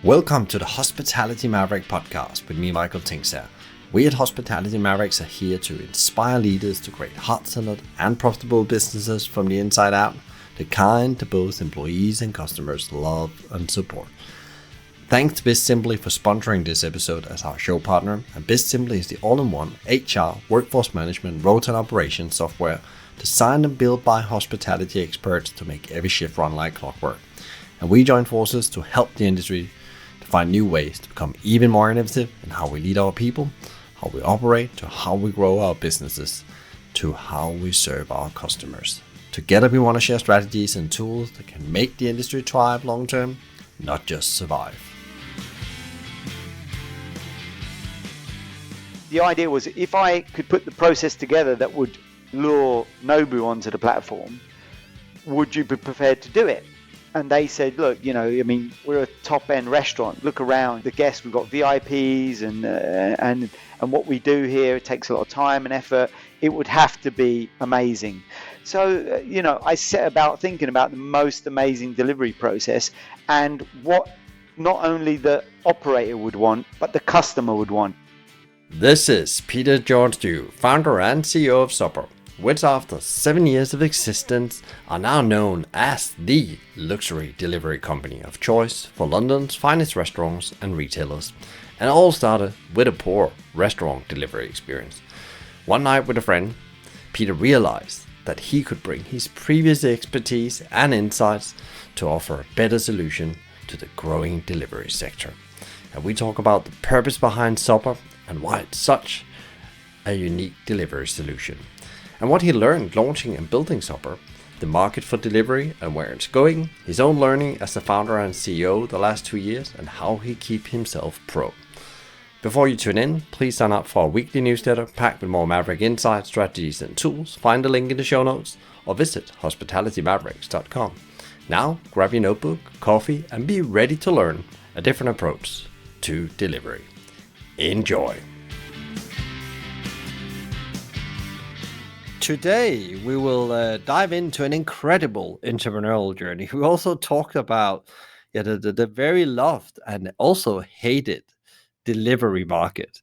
Welcome to the Hospitality Maverick podcast with me, Michael Tingsar. We at Hospitality Mavericks are here to inspire leaders to create heart-centered and profitable businesses from the inside out, the kind that both employees and customers love and support. Thanks to BizSimply for sponsoring this episode as our show partner. And BizSimply is the all-in-one HR, workforce management, rota and operations software designed and built by hospitality experts to make every shift run like clockwork. And we join forces to help the industry to find new ways to become even more innovative in how we lead our people, how we operate, to how we grow our businesses, to how we serve our customers. Together we want to share strategies and tools that can make the industry thrive long term, not just survive. The idea was if I could put the process together that would lure Nobu onto the platform, would you be prepared to do it? And they said, look, we're a top-end restaurant. Look around, the guests, we've got VIPs and what we do here, it takes a lot of time and effort. It would have to be amazing. So, I set about thinking about the most amazing delivery process and what not only the operator would want, but the customer would want. This is Peter Georgiou, founder and CEO of Supper, which after 7 years of existence are now known as the luxury delivery company of choice for London's finest restaurants and retailers. And it all started with a poor restaurant delivery experience. One night with a friend, Peter realized that he could bring his previous expertise and insights to offer a better solution to the growing delivery sector. And we talk about the purpose behind Supper and why it's such a unique delivery solution. And what he learned launching and building Supper, the market for delivery and where it's going, his own learning as the founder and CEO the last 2 years, and how he keep himself pro. Before you tune in, please sign up for our weekly newsletter packed with more Maverick insights, strategies and tools. Find the link in the show notes or visit hospitalitymavericks.com. Now grab your notebook, coffee and be ready to learn a different approach to delivery. Enjoy. Today, we will dive into an incredible entrepreneurial journey. We also talked about the very loved and also hated delivery market.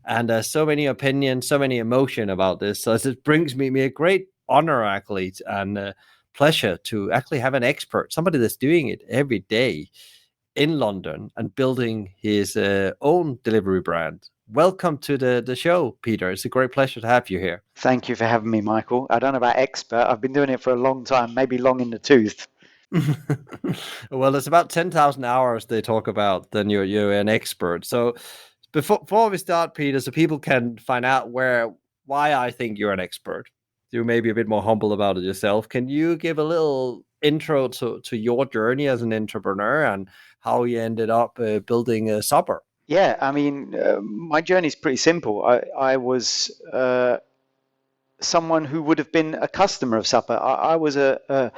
And there's so many opinions, so many emotion about this. So it brings me a great honor, actually, and pleasure to actually have an expert, somebody that's doing it every day in London and building his own delivery brand. Welcome to the show, Peter. It's a great pleasure to have you here. Thank you for having me, Michael. I don't know about expert. I've been doing it for a long time, maybe long in the tooth. Well, it's about 10,000 hours they talk about, then you're an expert. So before we start, Peter, so people can find out why I think you're an expert, you may be a bit more humble about it yourself. Can you give a little intro to your journey as an entrepreneur and how you ended up building a Supper? Yeah, my journey is pretty simple. I was someone who would have been a customer of Supper. I was a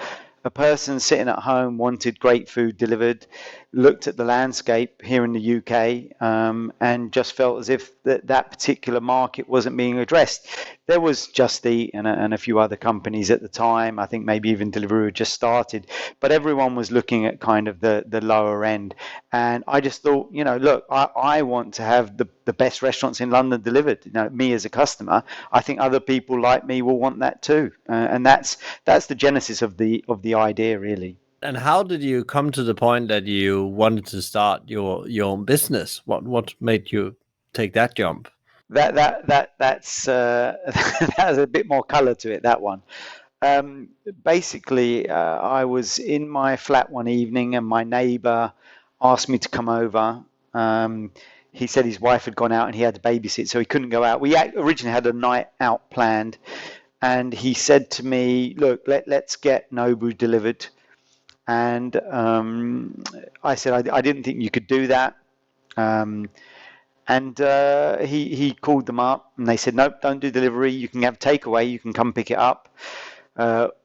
person sitting at home, wanted great food delivered, looked at the landscape here in the UK, and just felt as if that particular market wasn't being addressed. There was Just Eat and a few other companies at the time. I think maybe even Deliveroo had just started, but everyone was looking at kind of the lower end. And I just thought, look, I want to have the best restaurants in London delivered. Me as a customer, I think other people like me will want that too. And that's the genesis of the idea, really. And how did you come to the point that you wanted to start your own business? What made you take that jump? That's that has a bit more color to it, that one. Basically, I was in my flat one evening and my neighbor asked me to come over. He said his wife had gone out and he had to babysit, so he couldn't go out. We originally had a night out planned, and he said to me, look, let's get Nobu delivered. And I said, I didn't think you could do that. And he called them up and they said, nope, don't do delivery. You can have takeaway. You can come pick it up.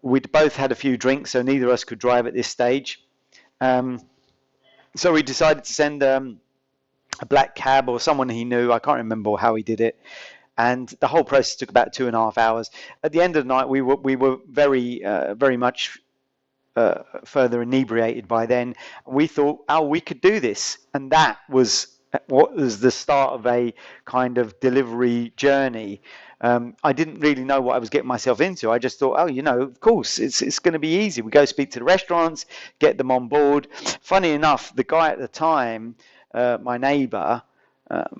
We'd both had a few drinks, so neither of us could drive at this stage. So we decided to send a black cab or someone he knew. I can't remember how he did it. And the whole process took about 2.5 hours. At the end of the night, we were very much further inebriated by then. We thought, oh, we could do this. And that was what was the start of a kind of delivery journey. I didn't really know what I was getting myself into. I just thought, oh, of course, it's going to be easy. We go speak to the restaurants, get them on board. Funny enough, the guy at the time, my neighbour,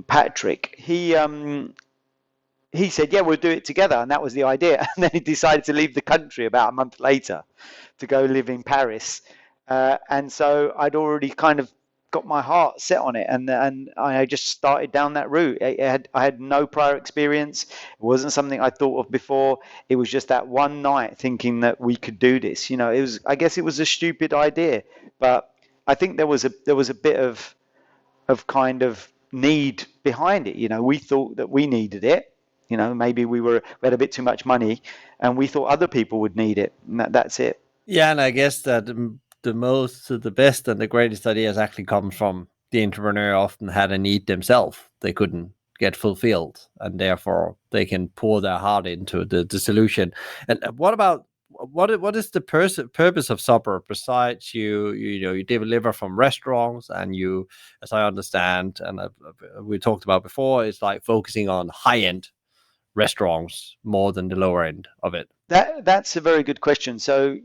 Patrick, he said, yeah, we'll do it together. And that was the idea. And then he decided to leave the country about a month later to go live in Paris. And so I'd already kind of got my heart set on it. And I just started down that route. I had no prior experience. It wasn't something I thought of before. It was just that one night thinking that we could do this. I guess it was a stupid idea, but I think there was a bit of kind of need behind it. We thought that we needed it. Maybe we had a bit too much money, and we thought other people would need it, and that's it. Yeah, and I guess that the best and the greatest ideas actually come from the entrepreneur. Often had a need themselves they couldn't get fulfilled, and therefore they can pour their heart into the solution. And what is the purpose of Supper besides you deliver from restaurants, and you, as I understand, and we talked about before, it's like focusing on high end restaurants more than the lower end of it? That's a very good question. So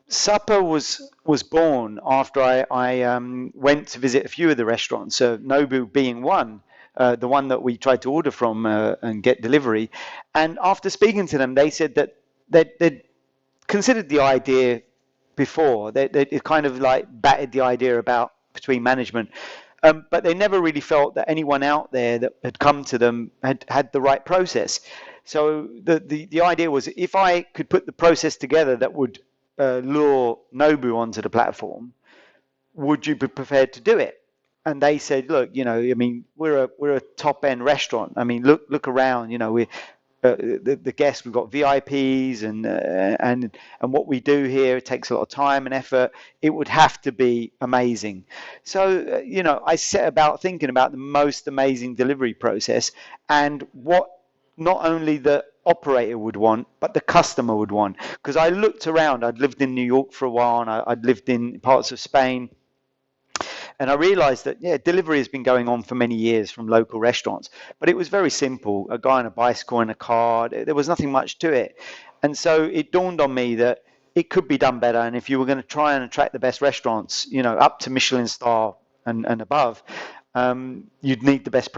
Supper was born after I went to visit a few of the restaurants, Nobu being one, the one that we tried to order from and get delivery. And after speaking to them, they said that they'd considered the idea before. They kind of like batted the idea about between management. But they never really felt that anyone out there that had come to them had the right process. So the idea was, if I could put the process together that would lure Nobu onto the platform, would you be prepared to do it? And they said, look, we're a top end restaurant. Look around. The guests, we've got VIPs, and what we do here, it takes a lot of time and effort. It would have to be amazing. So I set about thinking about the most amazing delivery process, and what not only the operator would want, but the customer would want. Because I looked around. I'd lived in New York for a while, and I'd lived in parts of Spain. And I realized that, delivery has been going on for many years from local restaurants, but it was very simple. A guy on a bicycle and a car, there was nothing much to it. And so it dawned on me that it could be done better. And if you were going to try and attract the best restaurants, up to Michelin star and above, you'd need the best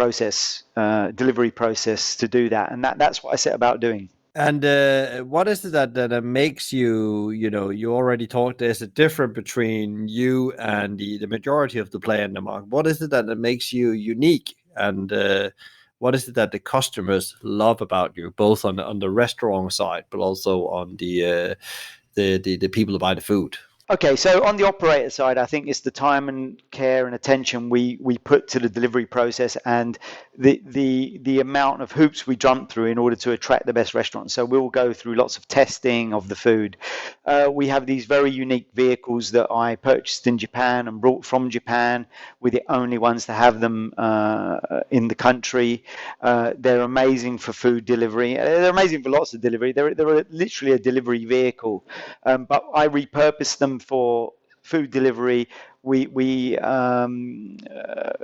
delivery process to do that. And that's what I set about doing. And what is it that makes you, you already talked, there's a difference between you and the majority of the player in the market. What is it that makes you unique? And what is it that the customers love about you, both on the restaurant side, but also on the people who buy the food? Okay, so on the operator side, I think it's the time and care and attention we put to the delivery process, and the amount of hoops we jump through in order to attract the best restaurants. So we'll go through lots of testing of the food. We have these very unique vehicles that I purchased in Japan and brought from Japan. We're the only ones to have them in the country. They're amazing for food delivery. They're amazing for lots of delivery. They're literally a delivery vehicle, but I repurposed them for food delivery. We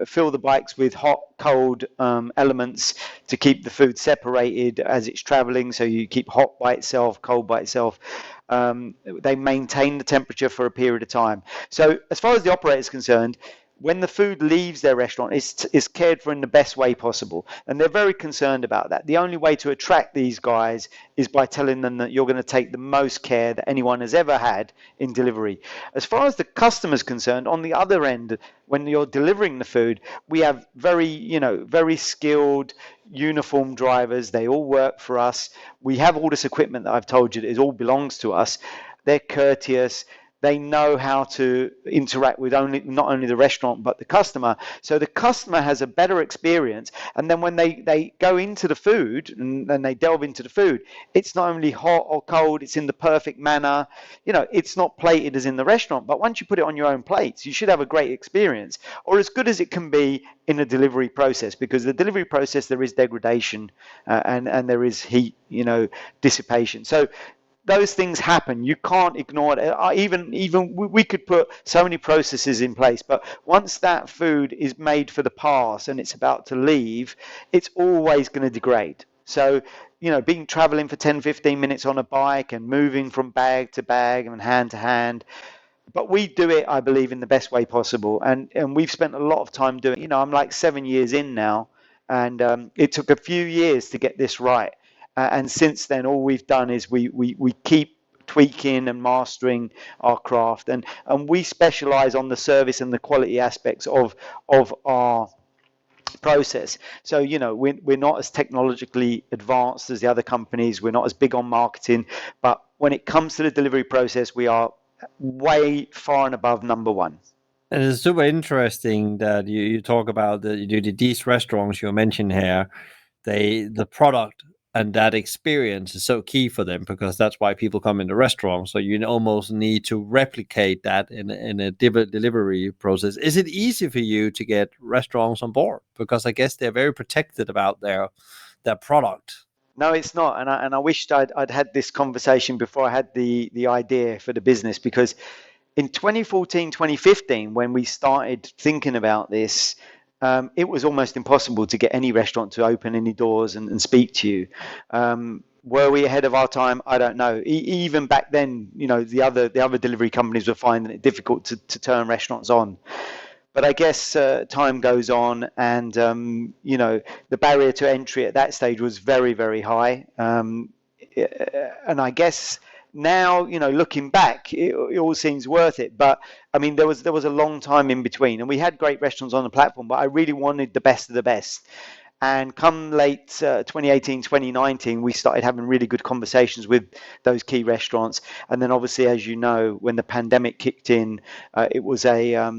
fill the bikes with hot, cold elements to keep the food separated as it's traveling. So you keep hot by itself, cold by itself. They maintain the temperature for a period of time. So as far as the operator is concerned, when the food leaves their restaurant, it's cared for in the best way possible. And they're very concerned about that. The only way to attract these guys is by telling them that you're going to take the most care that anyone has ever had in delivery. As far as the customer's concerned, on the other end, when you're delivering the food, we have very skilled, uniformed drivers. They all work for us. We have all this equipment that I've told you that it all belongs to us. They're courteous. They know how to interact with not only the restaurant, but the customer. So the customer has a better experience. And then when they go into the food and they delve into the food, it's not only hot or cold, it's in the perfect manner. It's not plated as in the restaurant, but once you put it on your own plates, you should have a great experience, or as good as it can be in a delivery process, because the delivery process, there is degradation and there is heat, dissipation. So those things happen. You can't ignore it. Even we could put so many processes in place, but once that food is made for the pass and it's about to leave, it's always going to degrade. So, being traveling for 10, 15 minutes on a bike and moving from bag to bag and hand to hand, but we do it, I believe, in the best way possible. And we've spent a lot of time doing. I'm like 7 years in now, and it took a few years to get this right. And since then, all we've done is we keep tweaking and mastering our craft, and we specialize on the service and the quality aspects of our process. So, we're not as technologically advanced as the other companies. We're not as big on marketing, but when it comes to the delivery process, we are way far and above number one. And it's super interesting that you talk about these restaurants you mentioned here. The product and that experience is so key for them, because that's why people come in the restaurant. So you almost need to replicate that in a delivery process. Is it easy for you to get restaurants on board? Because I guess they're very protected about their product. No, it's not, and I wished I'd had this conversation before I had the idea for the business, because in 2014, 2015, when we started thinking about this, it was almost impossible to get any restaurant to open any doors and speak to you. Were we ahead of our time? I don't know. Even back then, the other delivery companies were finding it difficult to turn restaurants on. But I guess time goes on, and the barrier to entry at that stage was very, very high. And I guess now, looking back, it all seems worth it. But I mean, there was a long time in between, and we had great restaurants on the platform, but I really wanted the best of the best. And come late 2018, 2019, we started having really good conversations with those key restaurants. And then, obviously, as you know, when the pandemic kicked in, it was a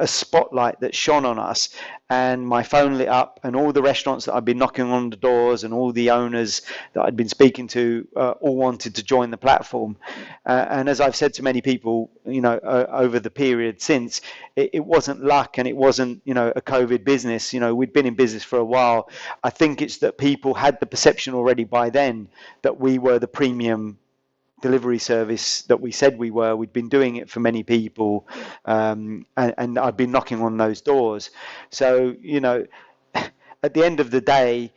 spotlight that shone on us. And my phone lit up, and all the restaurants that I'd been knocking on the doors and all the owners that I'd been speaking to all wanted to join the platform. And as I've said to many people, over the period since, it wasn't luck, and it wasn't, a COVID business. We'd been in business for a while. I think it's that people had the perception already by then that we were the premium delivery service that we said we were. We'd been doing it for many people, and I'd been knocking on those doors. So, at the end of the day,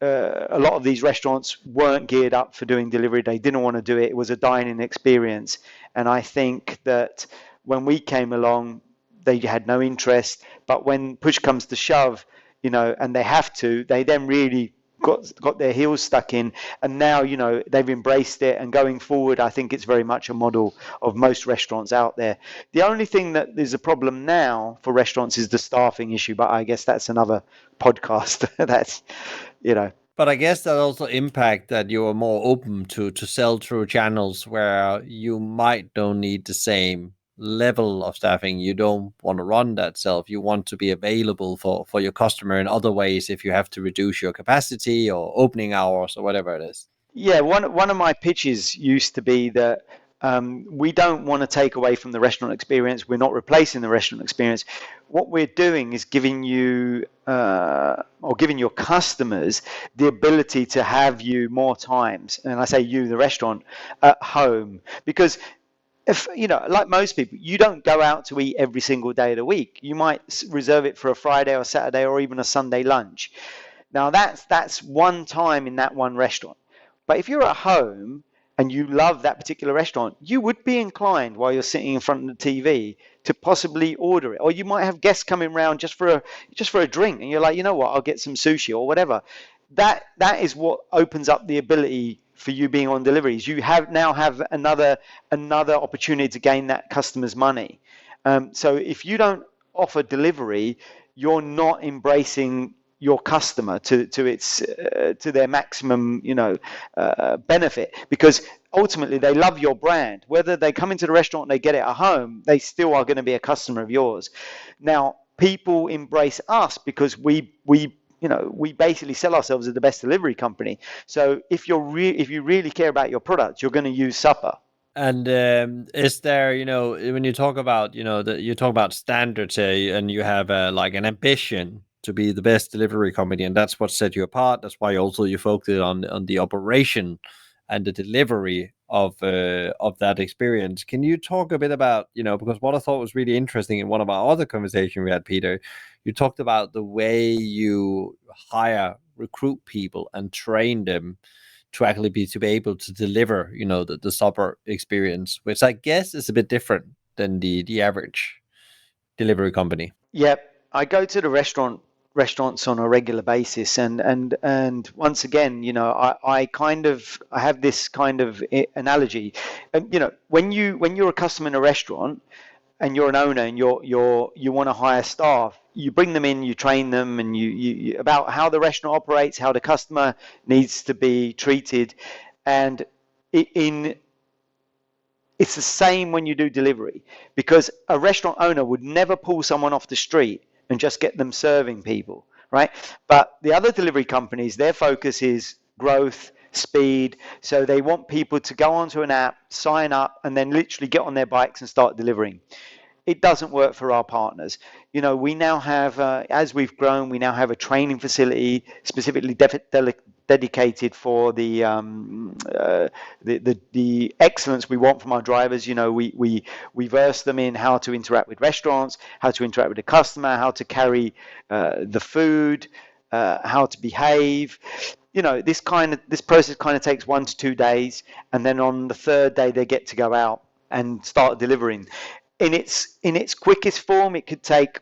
a lot of these restaurants weren't geared up for doing delivery. They didn't want to do it. It was a dining experience. And I think that when we came along, they had no interest. But when push comes to shove, and they have to, they then really got their heels stuck in, and now they've embraced it. And going forward, I think it's very much a model of most restaurants out there. The only thing that is a problem now for restaurants is the staffing issue, but I guess that's another podcast. That's But I guess that also impact that you are more open to sell through channels where you might don't need the same level of staffing. You don't want to run that self. You want to be available for your customer in other ways if you have to reduce your capacity or opening hours or whatever it is. Yeah, one of my pitches used to be that we don't want to take away from the restaurant experience. We're not replacing the restaurant experience. What we're doing is giving you or giving your customers the ability to have you more times. And I say you, the restaurant, at home. Because if, like most people, you don't go out to eat every single day of the week. You might reserve it for a Friday or Saturday or even a Sunday lunch. Now, that's one time in that one restaurant. But if you're at home and you love that particular restaurant, you would be inclined while you're sitting in front of the TV to possibly order it. Or you might have guests coming around just for a drink, and you're like, you know what, I'll get some sushi or whatever. That is what opens up the ability for you being on deliveries. You now have another opportunity to gain that customer's money. So if you don't offer delivery, you're not embracing your customer to their maximum benefit, because ultimately they love your brand. Whether they come into the restaurant and they get it at home, they still are going to be a customer of yours. Now, people embrace us because we basically sell ourselves as the best delivery company. So if you really care about your product, you're going to use Supper. And is there, when you talk about, you talk about standards here, and you have like an ambition to be the best delivery company, and that's what set you apart. That's why also you focus on the operation and the delivery of that experience. Can you talk a bit about, because what I thought was really interesting in one of our other conversations we had, Peter, you talked about the way you recruit people and train them to actually be able to deliver, the supper experience, which I guess is a bit different than the average delivery company. Yep, I go to the restaurants on a regular basis, and once again, I have this kind of analogy. When you're a customer in a restaurant and you're an owner and you want to hire staff, you bring them in, you train them, and you about how the restaurant operates, how the customer needs to be treated, and in it's the same when you do delivery, because a restaurant owner would never pull someone off the street and just get them serving people, right? But the other delivery companies, their focus is growth, speed. So they want people to go onto an app, sign up, and then literally get on their bikes and start delivering. It doesn't work for our partners. We now have, as we've grown, we now have a training facility specifically dedicated for the excellence we want from our drivers. We verse them in how to interact with restaurants, how to interact with the customer, how to carry the food, how to behave. This process kind of takes 1 to 2 days, and then on the third day they get to go out and start delivering. In its quickest form, it could take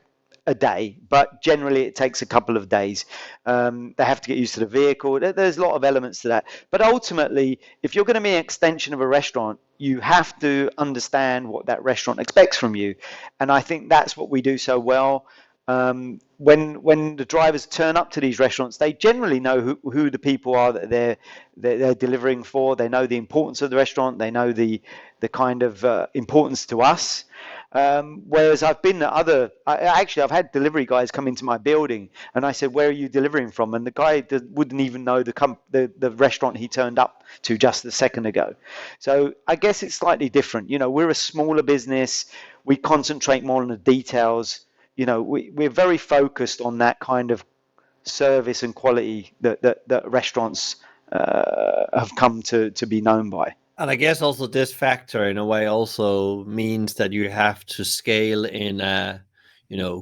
a day, but generally it takes a couple of days. They have to get used to the vehicle. There's a lot of elements to that. But ultimately, if you're going to be an extension of a restaurant, you have to understand what that restaurant expects from you. And I think that's what we do so well. When the drivers turn up to these restaurants, they generally know who the people are that they're delivering for. They know the importance of the restaurant. They know the kind of importance to us. Whereas I've had delivery guys come into my building, and I said, "Where are you delivering from?" And the guy wouldn't even know the restaurant he turned up to just a second ago. So I guess it's slightly different. We're a smaller business. We concentrate more on the details. We're very focused on that kind of service and quality that restaurants have come to be known by. And I guess also this factor in a way also means that you have to scale in a,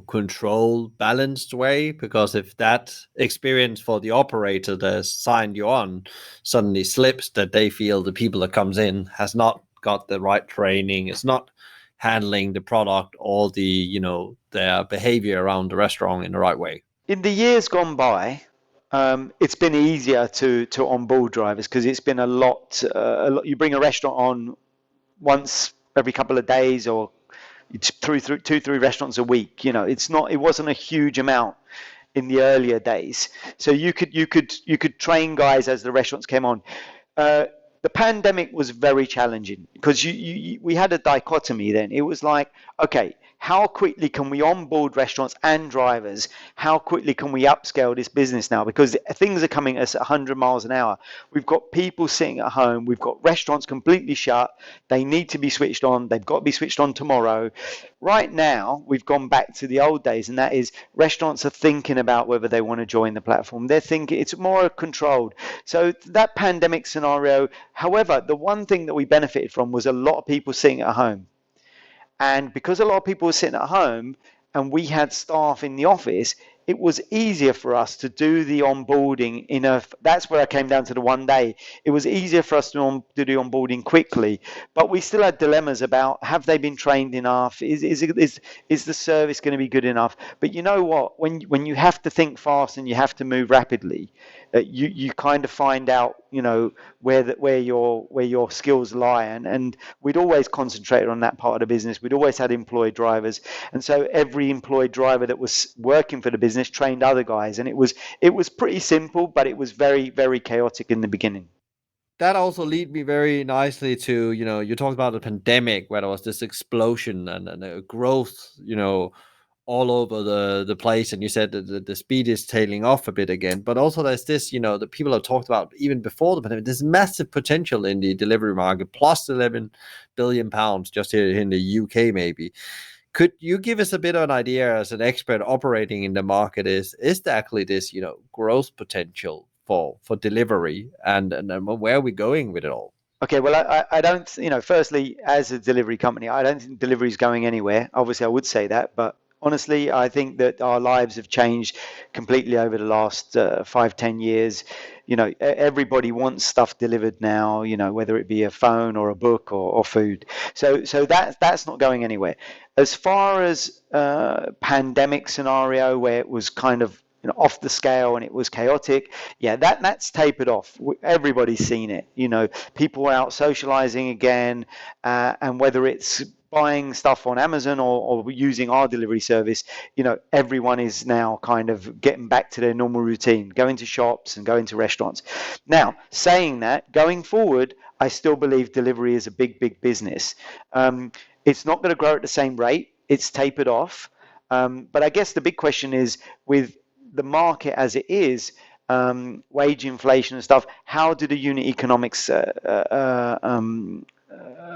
controlled, balanced way, because if that experience for the operator that signed you on suddenly slips, that they feel the people that comes in has not got the right training, it's not handling the product or their behavior around the restaurant in the right way. In the years gone by, it's been easier to onboard drivers, because it's been a lot. You bring a restaurant on once every couple of days, or through 2-3 restaurants a week. It wasn't a huge amount in the earlier days. So you could train guys as the restaurants came on. The pandemic was very challenging, because we had a dichotomy then. It was like, okay, how quickly can we onboard restaurants and drivers? How quickly can we upscale this business now? Because things are coming at us at 100 miles an hour. We've got people sitting at home. We've got restaurants completely shut. They need to be switched on. They've got to be switched on tomorrow. Right now, we've gone back to the old days, and that is restaurants are thinking about whether they want to join the platform. They're thinking it's more controlled. So that pandemic scenario, however, the one thing that we benefited from was a lot of people sitting at home. And because a lot of people were sitting at home and we had staff in the office, it was easier for us to do the onboarding that's where I came down to the 1 day. It was easier for us to do the onboarding quickly, but we still had dilemmas about, have they been trained enough? Is the service going to be good enough? But you know what? When you have to think fast and you have to move rapidly, you kind of find out, where your skills lie, and we'd always concentrated on that part of the business. We'd always had employed drivers, and so every employed driver that was working for the business trained other guys, and it was pretty simple, but it was very, very chaotic in the beginning. That also lead me very nicely to, you talked about the pandemic where there was this explosion and growth, all over the place, and you said that the speed is tailing off a bit again, but also there's this, that people have talked about even before the pandemic, there's massive potential in the delivery market, plus 11 billion pounds just here in the UK maybe. Could you give us a bit of an idea, as an expert operating in the market, is there actually this, growth potential for delivery, and where are we going with it all? Okay, well, I don't, firstly, as a delivery company, I don't think delivery is going anywhere. Obviously, I would say that, but honestly, I think that our lives have changed completely over the last 5, 10 years. Everybody wants stuff delivered now, whether it be a phone or a book or food. So that's not going anywhere. As far as pandemic scenario where it was kind of off the scale and it was chaotic, yeah, that's tapered off. Everybody's seen it. People are out socializing again, and whether it's buying stuff on Amazon or using our delivery service, everyone is now kind of getting back to their normal routine, going to shops and going to restaurants. Now, saying that, going forward, I still believe delivery is a big, big business. It's not going to grow at the same rate. It's tapered off. But I guess the big question is, with the market as it is, wage inflation and stuff, how do the unit economics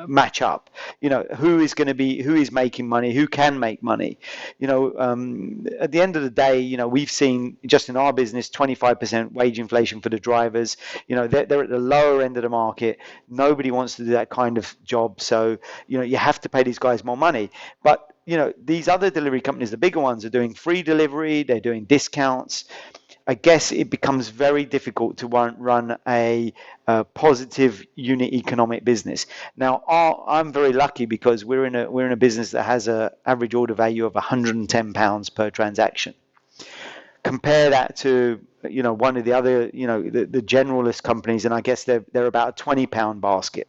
match up? Who is making money, who can make money? At the end of the day, we've seen just in our business 25% wage inflation for the drivers. They're at the lower end of the market. Nobody wants to do that kind of job, so you have to pay these guys more money. But these other delivery companies, the bigger ones, are doing free delivery, they're doing discounts. I guess it becomes very difficult to run a positive unit economic business. Now, I'm very lucky because we're in a business that has an average order value of £110 per transaction. Compare that to one of the other the generalist companies, and I guess they're about a £20 basket.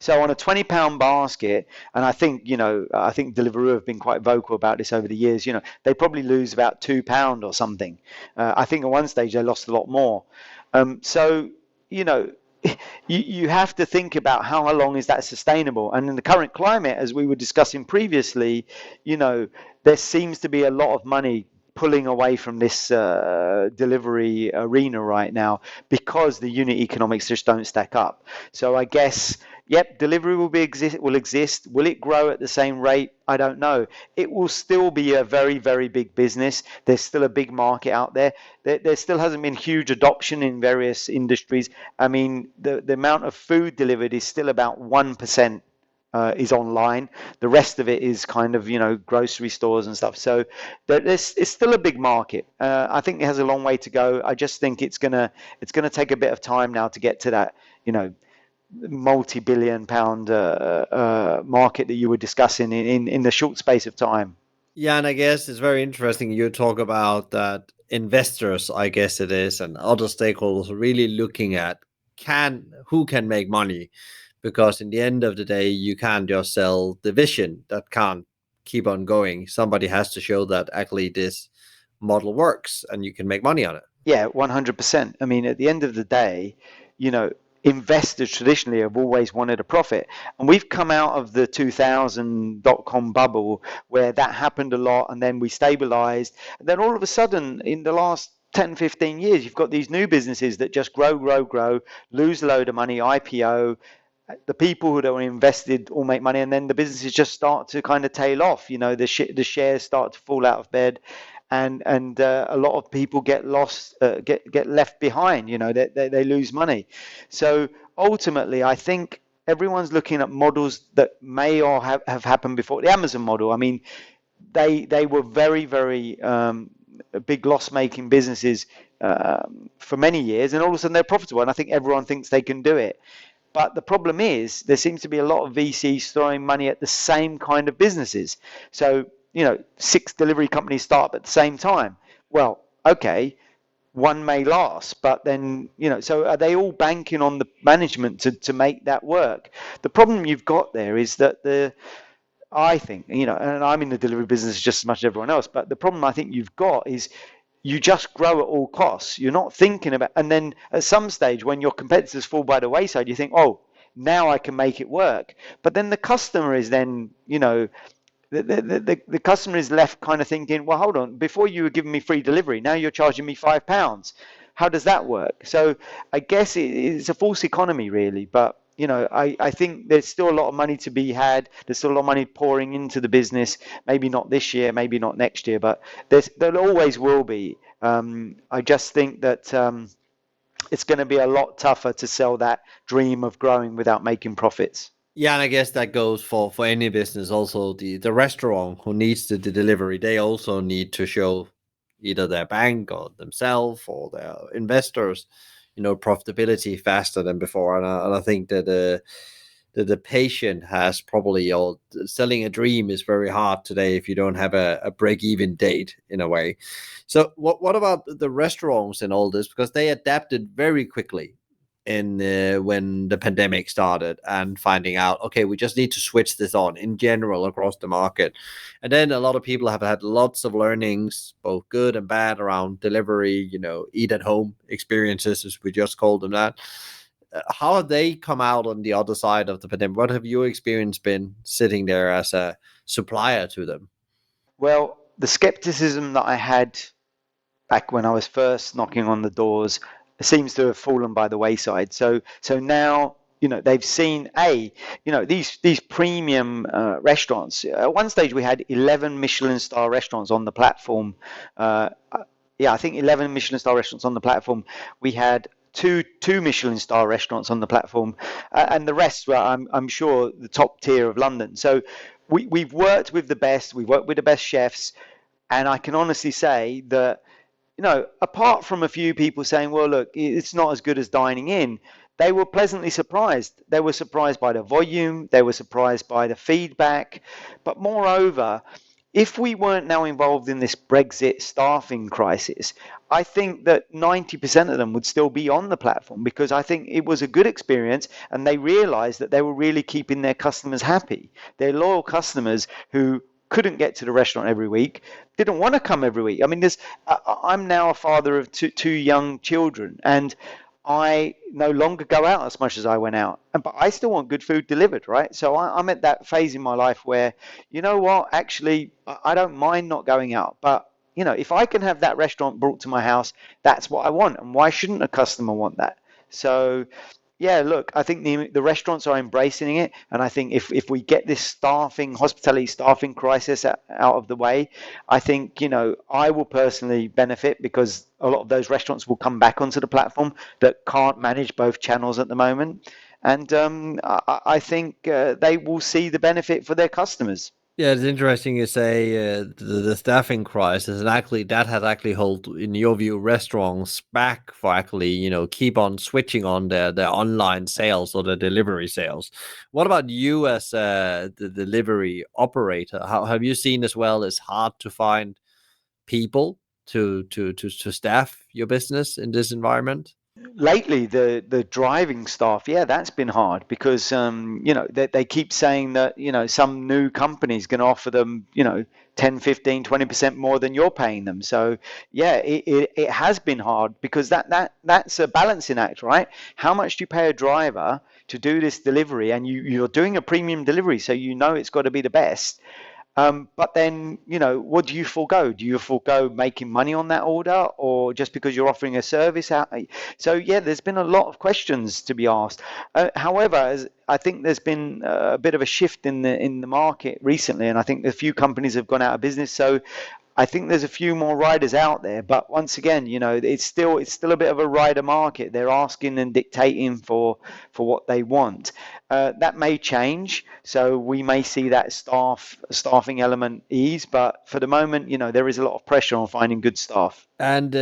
So on a £20 basket, and I think Deliveroo have been quite vocal about this over the years. They probably lose about £2 or something. I think at one stage they lost a lot more. So you have to think about how long is that sustainable. And in the current climate, as we were discussing previously, there seems to be a lot of money pulling away from this delivery arena right now because the unit economics just don't stack up. So I guess, yep, delivery will exist. Will it grow at the same rate? I don't know. It will still be a very, very big business. There's still a big market out there. There still hasn't been huge adoption in various industries. I mean, the amount of food delivered is still about 1%. Is online. The rest of it is kind of grocery stores and stuff. So it's still a big market. I think it has a long way to go. I just think it's gonna take a bit of time now to get to that multi-billion-pound market that you were discussing in the short space of time. Yeah, and I guess it's very interesting you talk about that investors, I guess it is, and other stakeholders really looking at who can make money. Because in the end of the day, you can't just sell the vision that can't keep on going. Somebody has to show that actually this model works and you can make money on it. Yeah, 100%. I mean, at the end of the day, investors traditionally have always wanted a profit. And we've come out of the 2000 dot-com bubble where that happened a lot, and then we stabilized. And then all of a sudden, in the last 10, 15 years, you've got these new businesses that just grow, lose a load of money, IPO. The people who are invested all make money, and then the businesses just start to kind of tail off. The shares start to fall out of bed, and a lot of people get lost, get left behind. They lose money. So ultimately, I think everyone's looking at models that may or have happened before. The Amazon model. I mean, they were very, very big loss-making businesses for many years, and all of a sudden they're profitable, and I think everyone thinks they can do it. But the problem is there seems to be a lot of VCs throwing money at the same kind of businesses. So, 6 delivery companies start up at the same time. Well, okay, one may last, but then, so are they all banking on the management to make that work? The problem you've got there is that I think, and I'm in the delivery business just as much as everyone else, but the problem I think you've got is you just grow at all costs. You're not thinking about, and then at some stage when your competitors fall by the wayside, you think, oh, now I can make it work. But then the customer is then, the customer is left kind of thinking, well, hold on, before you were giving me free delivery, now you're charging me £5. How does that work? So I guess it's a false economy, really. But I think there's still a lot of money to be had. There's still a lot of money pouring into the business. Maybe not this year, maybe not next year, but there always will be. I just think that it's going to be a lot tougher to sell that dream of growing without making profits. Yeah, and I guess that goes for any business. Also, the restaurant who needs the delivery, they also need to show either their bank or themselves or their investors, profitability faster than before. And I think that the patient has probably, or selling a dream is very hard today if you don't have a break even date in a way. So what about the restaurants and all this, because they adapted very quickly in when the pandemic started, and finding out, okay, we just need to switch this on in general across the market. And then a lot of people have had lots of learnings, both good and bad, around delivery, eat at home experiences, as we just called them that. How have they come out on the other side of the pandemic? What have your experience been sitting there as a supplier to them? Well, the skepticism that I had back when I was first knocking on the doors seems to have fallen by the wayside. So now, they've seen these premium restaurants. At one stage we had 11 Michelin star restaurants on the platform. Uh, yeah, I think 11 Michelin star restaurants on the platform. We had two Michelin star restaurants on the platform, and the rest were, I'm sure, the top tier of London. So we've worked with the best. We've worked with the best chefs, and I can honestly say that, apart from a few people saying, well, look, it's not as good as dining in, they were pleasantly surprised. They were surprised by the volume, they were surprised by the feedback. But moreover, if we weren't now involved in this Brexit staffing crisis, I think that 90% of them would still be on the platform, because I think it was a good experience and they realized that they were really keeping their customers happy. Their loyal customers who couldn't get to the restaurant every week, didn't want to come every week. I mean, I'm now a father of two young children, and I no longer go out as much as I went out, but I still want good food delivered, right? So I'm at that phase in my life where, you know what, actually, I don't mind not going out, but if I can have that restaurant brought to my house, that's what I want, and why shouldn't a customer want that? So yeah, look, I think the restaurants are embracing it, and I think if we get this hospitality staffing crisis out of the way, I think I will personally benefit, because a lot of those restaurants will come back onto the platform that can't manage both channels at the moment, and I think they will see the benefit for their customers. Yeah, it's interesting you say the staffing crisis, and actually that has actually held, in your view, restaurants back for actually keep on switching on their online sales or the delivery sales. What about you as the delivery operator? How have you seen as well? It's hard to find people to staff your business in this environment. Lately, the driving staff, yeah, that's been hard, because they keep saying that some new company's going to offer them 10, 15, 20% more than you're paying them. So yeah, it has been hard, because that's a balancing act, right? How much do you pay a driver to do this delivery, and you're doing a premium delivery, so it's got to be the best. But then, what do you forego? Do you forego making money on that order, or just because you're offering a service out? So yeah, there's been a lot of questions to be asked. However, I think there's been a bit of a shift in the market recently, and I think a few companies have gone out of business. So I think there's a few more riders out there, but once again, it's still a bit of a rider market. They're asking and dictating for what they want. That may change, so we may see that staffing element ease. But for the moment, there is a lot of pressure on finding good staff. And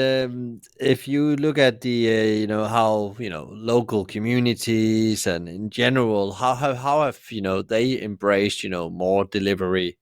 if you look at the, how local communities and in general, how have they embraced more delivery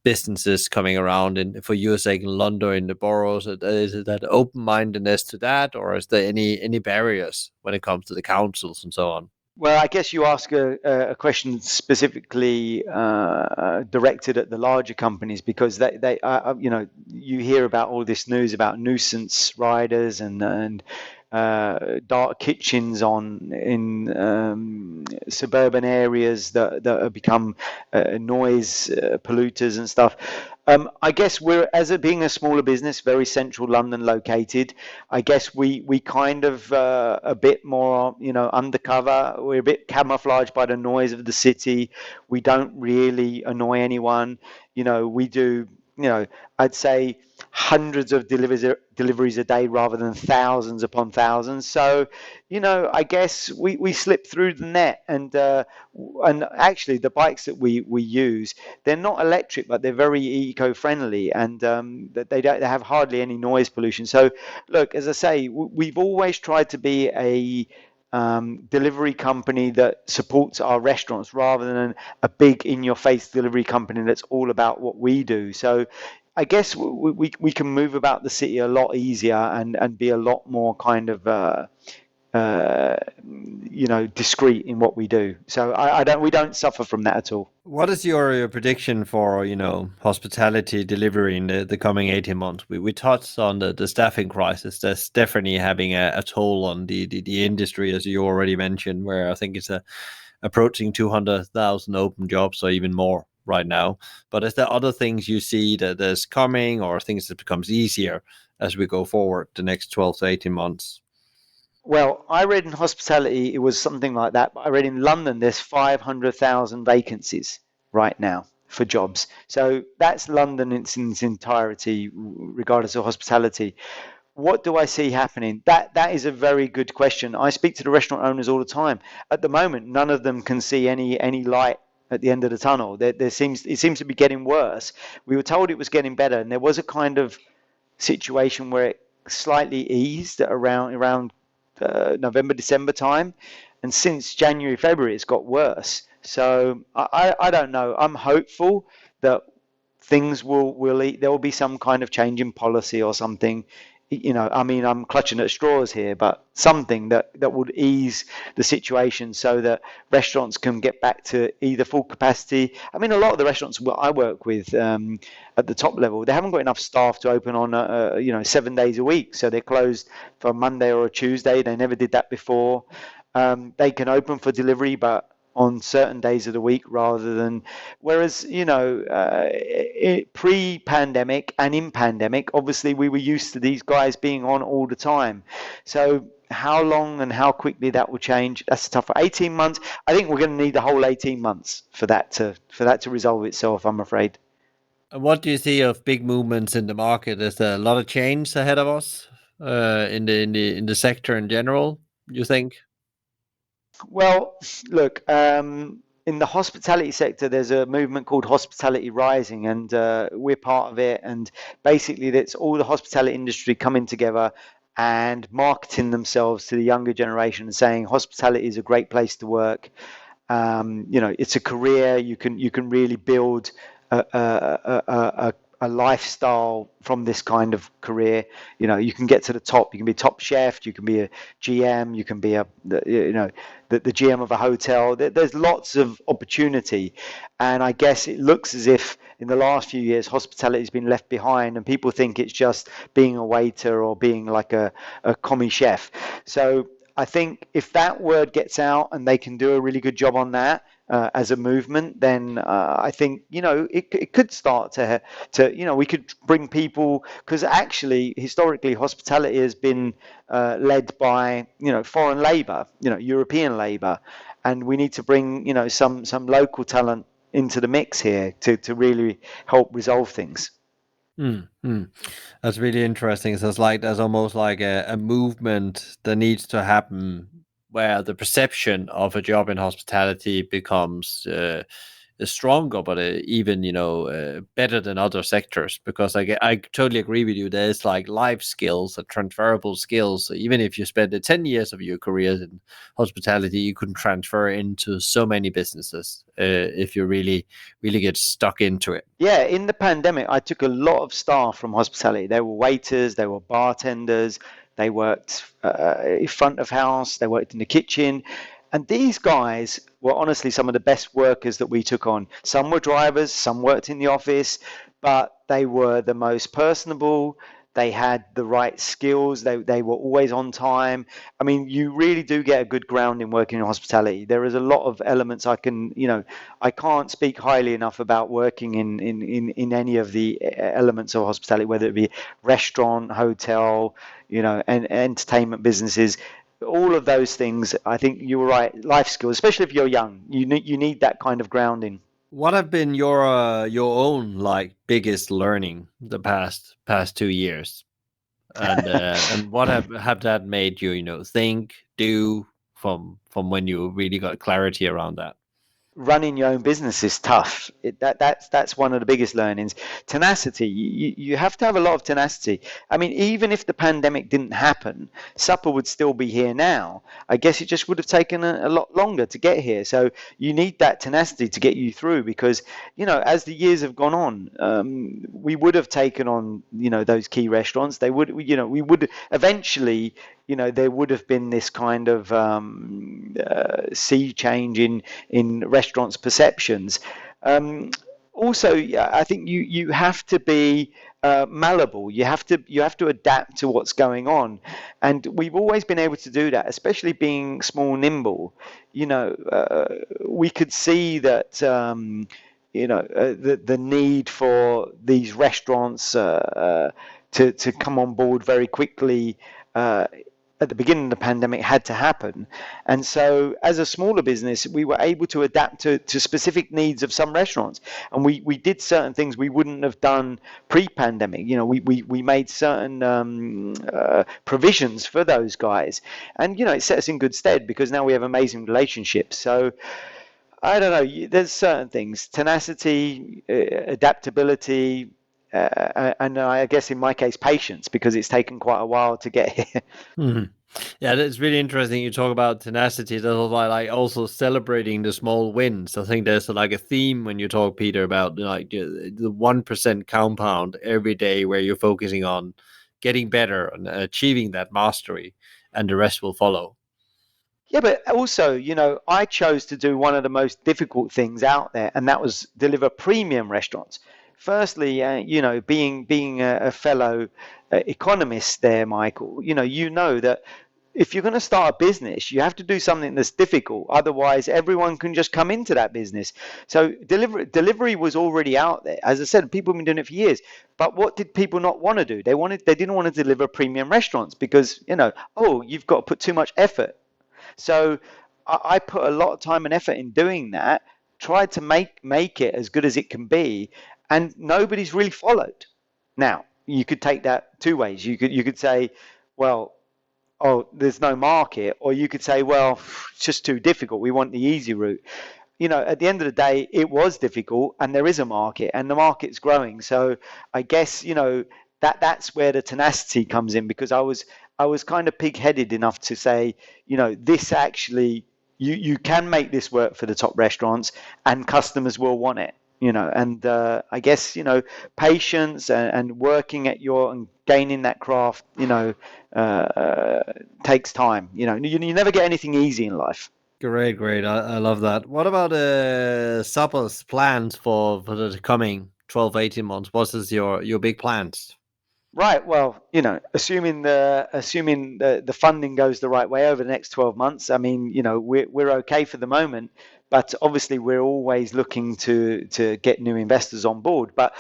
businesses coming around, and for your sake in London, in the boroughs, is it that open-mindedness to that, or is there any barriers when it comes to the councils and so on? Well, I guess you ask a question specifically directed at the larger companies, because you hear about all this news about nuisance riders and dark kitchens in suburban areas that have become noise polluters and stuff. I guess being a smaller business, very central London located, I guess we kind of a bit more, undercover. We're a bit camouflaged by the noise of the city. We don't really annoy anyone. We do I'd say hundreds of deliveries a day rather than thousands upon thousands. So, I guess we slip through the net, and actually the bikes that we use, they're not electric, but they're very eco-friendly, and they have hardly any noise pollution. So, look, as I say, we've always tried to be a delivery company that supports our restaurants rather than a big in-your-face delivery company that's all about what we do. So I guess we can move about the city a lot easier and be a lot more kind of uh, discreet in what we do. So we don't suffer from that at all. What is your prediction for, hospitality delivery in the coming 18 months? We touched on the staffing crisis. That's definitely having a toll on the industry, as you already mentioned, where I think it's approaching 200,000 open jobs or even more right now. But is there other things you see that is coming, or things that becomes easier as we go forward the next 12 to 18 months? Well, I read in hospitality it was something like that, but I read in London there's 500,000 vacancies right now for jobs. So that's London in its entirety, regardless of hospitality. What do I see happening? That is a very good question. I speak to the restaurant owners all the time. At the moment, none of them can see any light at the end of the tunnel. It seems to be getting worse. We were told it was getting better, and there was a kind of situation where it slightly eased around November, December time, and since January, February, it's got worse. So I don't know. I'm hopeful that things will there will be some kind of change in policy or something. I mean, I'm clutching at straws here, but something that would ease the situation so that restaurants can get back to either full capacity. I mean, a lot of the restaurants I work with at the top level, they haven't got enough staff to open on 7 days a week, so they're closed for a Monday or a Tuesday. They never did that before. They can open for delivery, but on certain days of the week rather than whereas pre-pandemic and in pandemic obviously we were used to these guys being on all the time. So how long and how quickly that will change, that's tough. For 18 months, I think we're going to need the whole 18 months for that to resolve itself, I'm afraid. And what do you see of big movements in the market? Is there a lot of change ahead of us in the sector in general, you think? Well, look, in the hospitality sector, there's a movement called Hospitality Rising, and we're part of it. And basically, that's all the hospitality industry coming together and marketing themselves to the younger generation and saying hospitality is a great place to work. It's a career. You can really build a lifestyle from this kind of career. You can get to the top. You can be top chef. You can be a GM. You can be the GM of a hotel. There's lots of opportunity, and I guess it looks as if in the last few years hospitality has been left behind, and people think it's just being a waiter or being like a commie chef. So I think if that word gets out and they can do a really good job on that as a movement, then I think it could start to we could bring people, because actually historically hospitality has been led by foreign labour, European labour, and we need to bring some local talent into the mix here to really help resolve things. Mm, mm. That's really interesting. So it's like there's almost like a movement that needs to happen where the perception of a job in hospitality becomes stronger, but even better than other sectors. Because I totally agree with you. There's like life skills, transferable skills. So even if you spend 10 years of your career in hospitality, you can transfer into so many businesses if you really really get stuck into it. Yeah, in the pandemic, I took a lot of staff from hospitality. They were waiters, they were bartenders, they worked in front of house, they worked in the kitchen. And these guys were honestly some of the best workers that we took on. Some were drivers, some worked in the office, but they were the most personable. They had the right skills. They were always on time. I mean, you really do get a good ground in working in hospitality. There is a lot of elements I can't speak highly enough about working in any of the elements of hospitality, whether it be restaurant, hotel, and entertainment businesses. All of those things, I think you were right. Life skills, especially if you're young, you need that kind of grounding. What have been your own like biggest learning the past 2 years, and what have that made you think, do from when you really got clarity around that? Running your own business is tough. That's one of the biggest learnings. Tenacity. You have to have a lot of tenacity. I mean, even if the pandemic didn't happen, supper would still be here now. I guess it just would have taken a lot longer to get here. So you need that tenacity to get you through because, as the years have gone on, we would have taken on, those key restaurants. They would, we would eventually, there would have been this kind of sea change in restaurants' perceptions. Also, yeah, I think you have to be malleable. You have to adapt to what's going on, and we've always been able to do that, especially being small, nimble. We could see that. The need for these restaurants to come on board very quickly at the beginning of the pandemic had to happen. And so as a smaller business, we were able to adapt to specific needs of some restaurants. And we did certain things we wouldn't have done pre-pandemic. We made certain provisions for those guys. And, it set us in good stead because now we have amazing relationships. So I don't know. There's certain things, tenacity, adaptability, and I guess in my case, patience, because it's taken quite a while to get here. Mhm. Yeah, that's really interesting. You talk about tenacity. That's like also celebrating the small wins. I think there's like a theme when you talk, Peter, about like the 1% compound every day, where you're focusing on getting better and achieving that mastery, and the rest will follow. Yeah, but also, I chose to do one of the most difficult things out there, and that was deliver premium restaurants. Firstly, being a fellow economist there, Michael, you know that if you're going to start a business, you have to do something that's difficult. Otherwise, everyone can just come into that business. So delivery was already out there. As I said, people have been doing it for years. But what did people not want to do? They didn't want to deliver premium restaurants because, oh, you've got to put too much effort. So I put a lot of time and effort in doing that, tried to make it as good as it can be, and nobody's really followed. Now, you could take that two ways. You could say, well, oh, there's no market, or you could say, well, it's just too difficult. We want the easy route. At the end of the day, it was difficult, and there is a market, and the market's growing. So I guess that's where the tenacity comes in, because I was kind of pig-headed enough to say, this actually you can make this work for the top restaurants, and customers will want it. And I guess patience and working at and gaining that craft, takes time. You never get anything easy in life. Great, great. I love that. What about Supper's plans for the coming 12, 18 months? What is your big plans? Right. Well, assuming the funding goes the right way over the next 12 months, I mean, we're okay for the moment, but obviously we're always looking to get new investors on board. But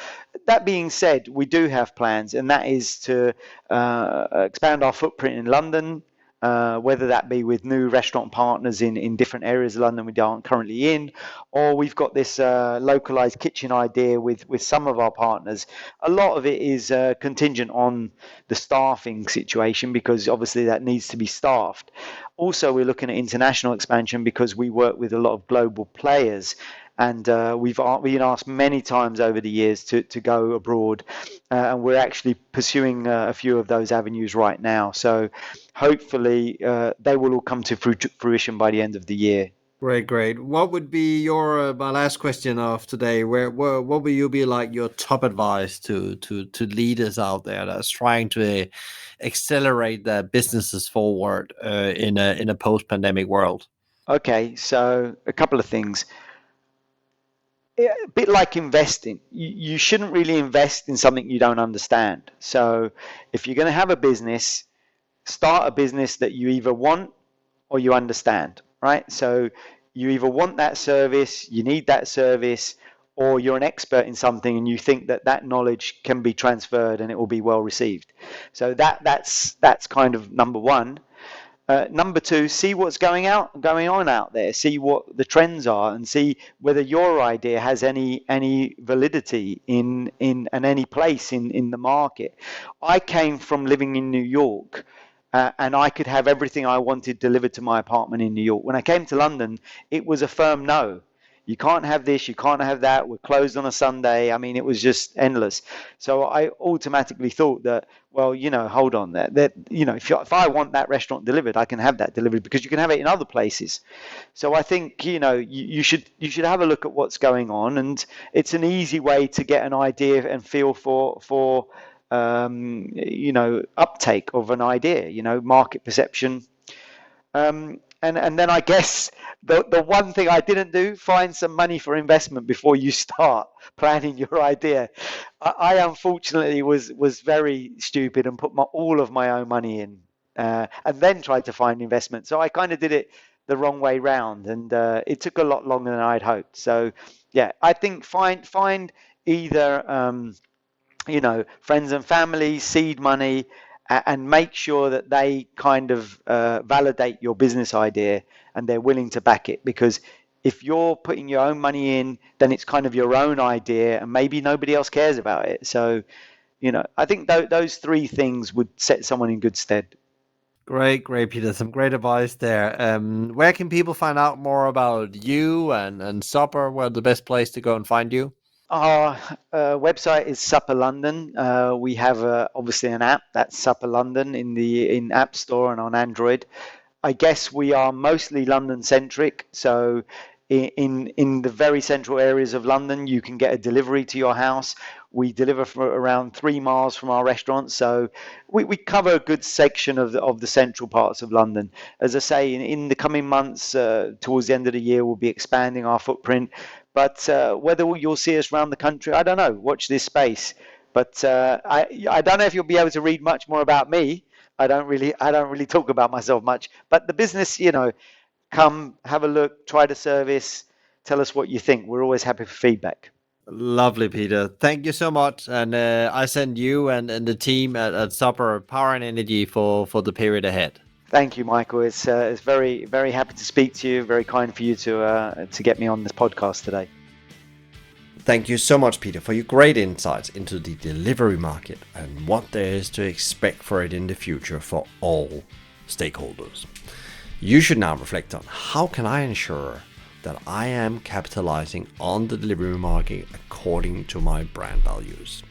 that being said, we do have plans, and that is to expand our footprint in London. Whether that be with new restaurant partners in different areas of London we aren't currently in, or we've got this localized kitchen idea with some of our partners. A lot of it is contingent on the staffing situation, because obviously that needs to be staffed. Also, we're looking at international expansion because we work with a lot of global players. And we've been asked many times over the years to go abroad, and we're actually pursuing a few of those avenues right now. So hopefully they will all come to fruition by the end of the year. Great, great. What would be your my last question of today? What will you be like your top advice to leaders out there that's trying to accelerate their businesses forward in a post-pandemic world? Okay, so a couple of things. A bit like investing, you shouldn't really invest in something you don't understand. So if you're going to have a business, start a business that you either want or you understand, right? So you either want that service, you need that service, or you're an expert in something and you think that knowledge can be transferred and it will be well received. So that's kind of number one. Number two, see what's going on out there. See what the trends are, and see whether your idea has any validity in and any place in the market. I came from living in New York, and I could have everything I wanted delivered to my apartment in New York. When I came to London, it was a firm no. You can't have this, you can't have that. We're closed on a Sunday. I mean, it was just endless. So I automatically thought that, well, hold on, that if I want that restaurant delivered, I can have that delivered, because you can have it in other places. So I think you should have a look at what's going on, and it's an easy way to get an idea and feel for uptake of an idea, market perception. And then I guess the one thing I didn't do, find some money for investment before you start planning your idea. I unfortunately was very stupid and put all of my own money in, and then tried to find investment. So I kind of did it the wrong way round, and it took a lot longer than I'd hoped. So yeah, I think find either friends and family, seed money, and make sure that they kind of validate your business idea and they're willing to back it. Because if you're putting your own money in, then it's kind of your own idea and maybe nobody else cares about it. So, I think those three things would set someone in good stead. Great, Peter. Some great advice there. Where can people find out more about you and Supper? Where's the best place to go and find you? Our website is Supper London. We have obviously an app, that's Supper London, in App Store and on Android. I guess we are mostly London centric, so in the very central areas of London, you can get a delivery to your house. We deliver for around 3 miles from our restaurant, so we cover a good section of the central parts of London. As I say, in the coming months, towards the end of the year, we'll be expanding our footprint. But whether you'll see us around the country, I don't know. Watch this space. But I don't know if you'll be able to read much more about me. I don't really talk about myself much. But the business, come have a look, try the service, tell us what you think. We're always happy for feedback. Lovely, Peter. Thank you so much. And I send you and the team at Supper power and energy for the period ahead. Thank you, Michael. It's very, very happy to speak to you. Very kind for you to get me on this podcast today. Thank you so much, Peter, for your great insights into the delivery market and what there is to expect for it in the future for all stakeholders. You should now reflect on how can I ensure that I am capitalizing on the delivery market according to my brand values.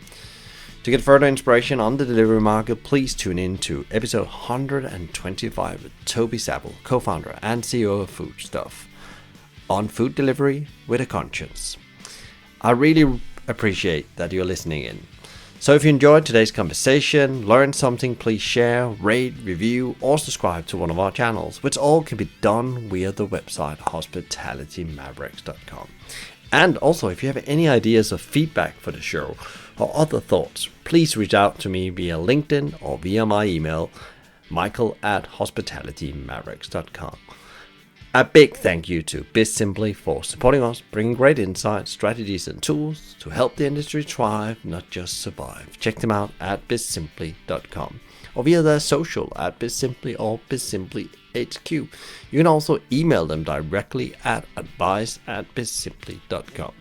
To get further inspiration on the delivery market, please tune in to episode 125 with Toby Sapple, co-founder and CEO of Foodstuff, on food delivery with a conscience. I really appreciate that you're listening in. So if you enjoyed today's conversation, learned something, please share, rate, review, or subscribe to one of our channels, which all can be done via the website hospitalitymavericks.com. And also, if you have any ideas or feedback for the show or other thoughts, please reach out to me via LinkedIn or via my email, michael@hospitalitymavericks.com. A big thank you to BizSimply for supporting us, bringing great insights, strategies, and tools to help the industry thrive, not just survive. Check them out at bizsimply.com or via their social at BizSimply or BizSimplyHQ. You can also email them directly at advice@bizsimply.com.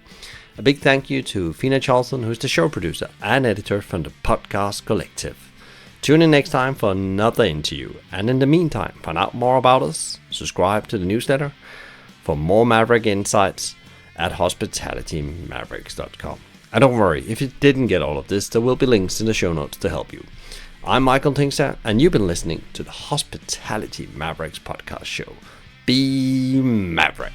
A big thank you to Fina Charlson, who's the show producer and editor from the Podcast Collective. Tune in next time for another interview, and in the meantime, find out more about us, subscribe to the newsletter for more Maverick insights at hospitalitymavericks.com. And don't worry, if you didn't get all of this, there will be links in the show notes to help you. I'm Michael Tingstad, and you've been listening to the Hospitality Mavericks podcast show. Be Maverick.